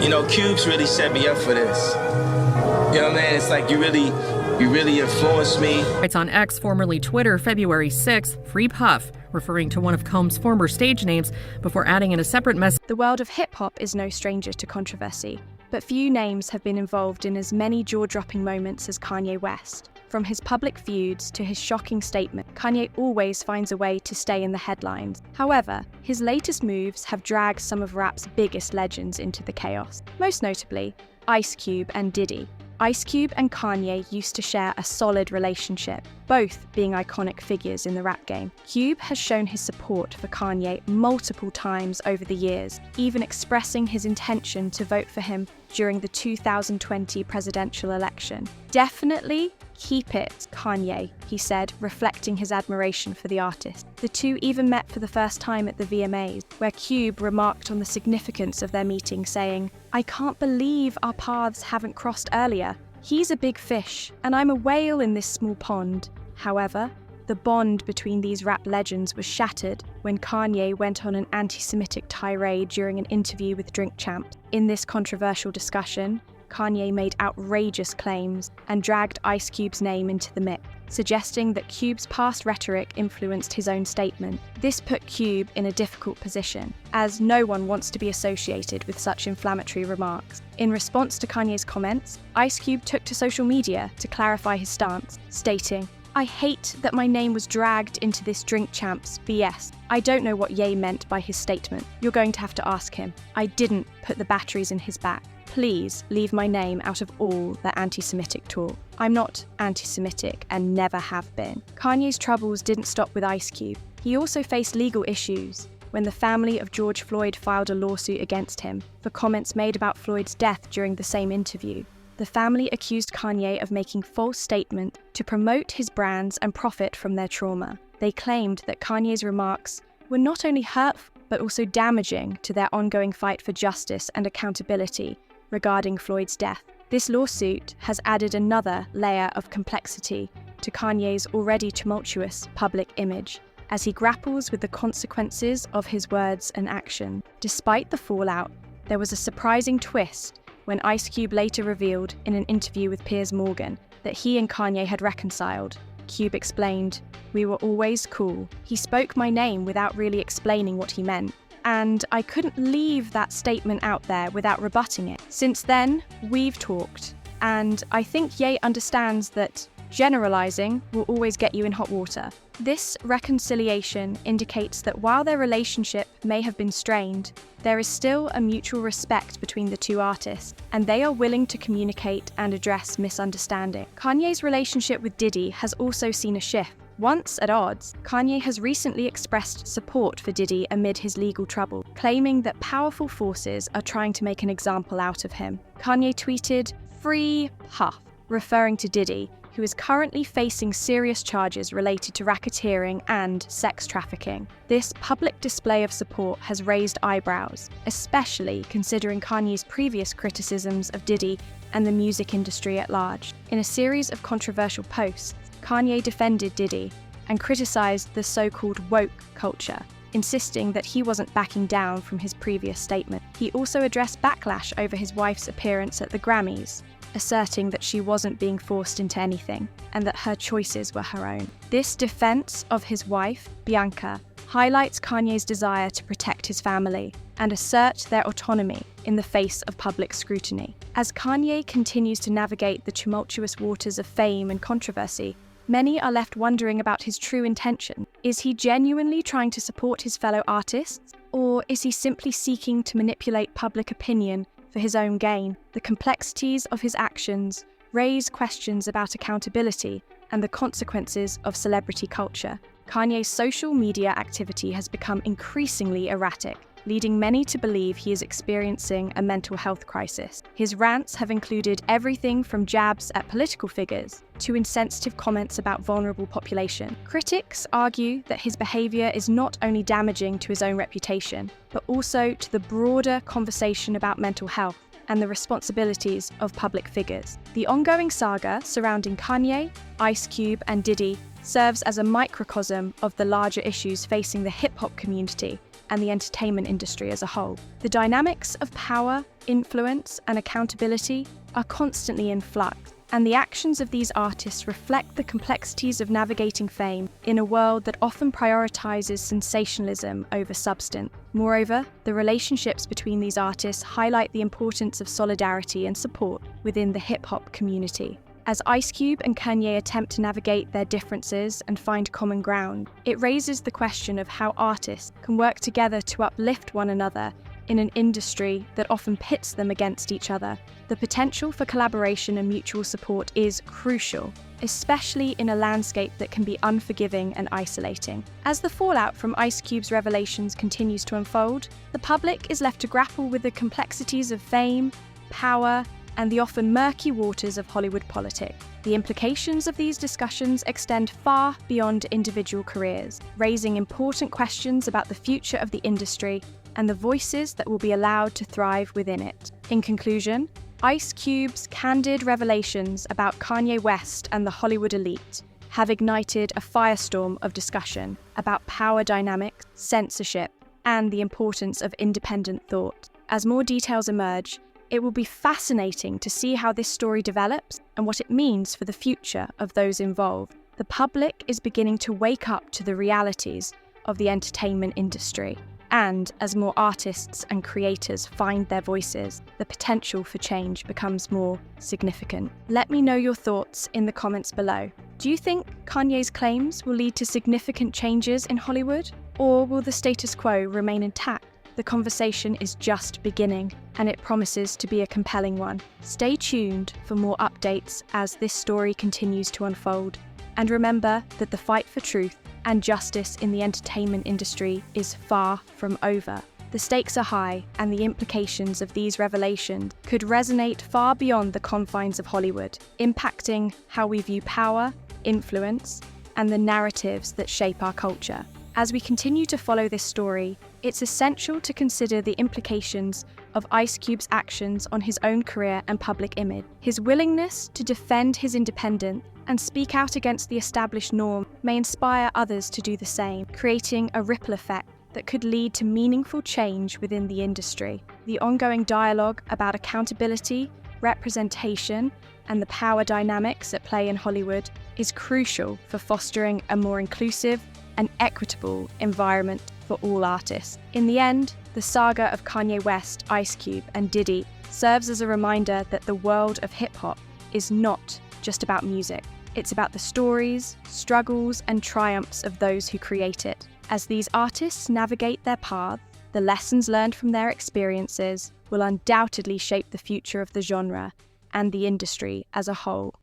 You know, Cube's really set me up for this. You know what I mean? It's like you really influenced me. It's on X, formerly Twitter, February 6th, Free Puff, referring to one of Combs' former stage names before adding in a separate message. The world of hip-hop is no stranger to controversy, but few names have been involved in as many jaw-dropping moments as Kanye West. From his public feuds to his shocking statement, Kanye always finds a way to stay in the headlines. However, his latest moves have dragged some of rap's biggest legends into the chaos, most notably Ice Cube and Diddy. Ice Cube and Kanye used to share a solid relationship, both being iconic figures in the rap game. Cube has shown his support for Kanye multiple times over the years, even expressing his intention to vote for him during the 2020 presidential election. "Definitely keep it, Kanye," he said, reflecting his admiration for the artist. The two even met for the first time at the VMAs, where Cube remarked on the significance of their meeting, saying, "I can't believe our paths haven't crossed earlier. He's a big fish, and I'm a whale in this small pond." However, the bond between these rap legends was shattered when Kanye went on an anti-Semitic tirade during an interview with Drink Champs. In this controversial discussion, Kanye made outrageous claims and dragged Ice Cube's name into the mix, suggesting that Cube's past rhetoric influenced his own statement. This put Cube in a difficult position, as no one wants to be associated with such inflammatory remarks. In response to Kanye's comments, Ice Cube took to social media to clarify his stance, stating, "I hate that my name was dragged into this Drink Champs BS. I don't know what Ye meant by his statement. You're going to have to ask him. I didn't put the batteries in his back. Please leave my name out of all the anti-Semitic talk. I'm not anti-Semitic and never have been." Kanye's troubles didn't stop with Ice Cube. He also faced legal issues when the family of George Floyd filed a lawsuit against him for comments made about Floyd's death during the same interview. The family accused Kanye of making false statements to promote his brands and profit from their trauma. They claimed that Kanye's remarks were not only hurtful, but also damaging to their ongoing fight for justice and accountability regarding Floyd's death. This lawsuit has added another layer of complexity to Kanye's already tumultuous public image, as he grapples with the consequences of his words and action. Despite the fallout, there was a surprising twist when Ice Cube later revealed in an interview with Piers Morgan that he and Kanye had reconciled. Cube explained, "We were always cool. He spoke my name without really explaining what he meant, and I couldn't leave that statement out there without rebutting it. Since then, we've talked, and I think Ye understands that generalizing will always get you in hot water." This reconciliation indicates that while their relationship may have been strained, there is still a mutual respect between the two artists, and they are willing to communicate and address misunderstanding. Kanye's relationship with Diddy has also seen a shift. Once at odds, Kanye has recently expressed support for Diddy amid his legal trouble, claiming that powerful forces are trying to make an example out of him. Kanye tweeted, "Free Puff," referring to Diddy, who is currently facing serious charges related to racketeering and sex trafficking. This public display of support has raised eyebrows, especially considering Kanye's previous criticisms of Diddy and the music industry at large. In a series of controversial posts, Kanye defended Diddy and criticized the so-called woke culture, insisting that he wasn't backing down from his previous statement. He also addressed backlash over his wife's appearance at the Grammys, asserting that she wasn't being forced into anything and that her choices were her own. This defense of his wife, Bianca, highlights Kanye's desire to protect his family and assert their autonomy in the face of public scrutiny. As Kanye continues to navigate the tumultuous waters of fame and controversy, many are left wondering about his true intention. Is he genuinely trying to support his fellow artists, or is he simply seeking to manipulate public opinion for his own gain? The complexities of his actions raise questions about accountability and the consequences of celebrity culture. Kanye's social media activity has become increasingly erratic, leading many to believe he is experiencing a mental health crisis. His rants have included everything from jabs at political figures to insensitive comments about vulnerable population. Critics argue that his behavior is not only damaging to his own reputation, but also to the broader conversation about mental health and the responsibilities of public figures. The ongoing saga surrounding Kanye, Ice Cube, and Diddy serves as a microcosm of the larger issues facing the hip-hop community and the entertainment industry as a whole. The dynamics of power, influence, and accountability are constantly in flux, and the actions of these artists reflect the complexities of navigating fame in a world that often prioritizes sensationalism over substance. Moreover, the relationships between these artists highlight the importance of solidarity and support within the hip-hop community. As Ice Cube and Kanye attempt to navigate their differences and find common ground, it raises the question of how artists can work together to uplift one another in an industry that often pits them against each other. The potential for collaboration and mutual support is crucial, especially in a landscape that can be unforgiving and isolating. As the fallout from Ice Cube's revelations continues to unfold, the public is left to grapple with the complexities of fame, power, and the often murky waters of Hollywood politics. The implications of these discussions extend far beyond individual careers, raising important questions about the future of the industry and the voices that will be allowed to thrive within it. In conclusion, Ice Cube's candid revelations about Kanye West and the Hollywood elite have ignited a firestorm of discussion about power dynamics, censorship, and the importance of independent thought. As more details emerge, it will be fascinating to see how this story develops and what it means for the future of those involved. The public is beginning to wake up to the realities of the entertainment industry. And as more artists and creators find their voices, the potential for change becomes more significant. Let me know your thoughts in the comments below. Do you think Kanye's claims will lead to significant changes in Hollywood? Or will the status quo remain intact? The conversation is just beginning, and it promises to be a compelling one. Stay tuned for more updates as this story continues to unfold. And remember that the fight for truth and justice in the entertainment industry is far from over. The stakes are high, and the implications of these revelations could resonate far beyond the confines of Hollywood, impacting how we view power, influence, and the narratives that shape our culture. As we continue to follow this story, it's essential to consider the implications of Ice Cube's actions on his own career and public image. His willingness to defend his independence and speak out against the established norm may inspire others to do the same, creating a ripple effect that could lead to meaningful change within the industry. The ongoing dialogue about accountability, representation, and the power dynamics at play in Hollywood is crucial for fostering a more inclusive and equitable environment for all artists. In the end, the saga of Kanye West, Ice Cube, and Diddy serves as a reminder that the world of hip-hop is not just about music. It's about the stories, struggles, and triumphs of those who create it. As these artists navigate their path, the lessons learned from their experiences will undoubtedly shape the future of the genre and the industry as a whole.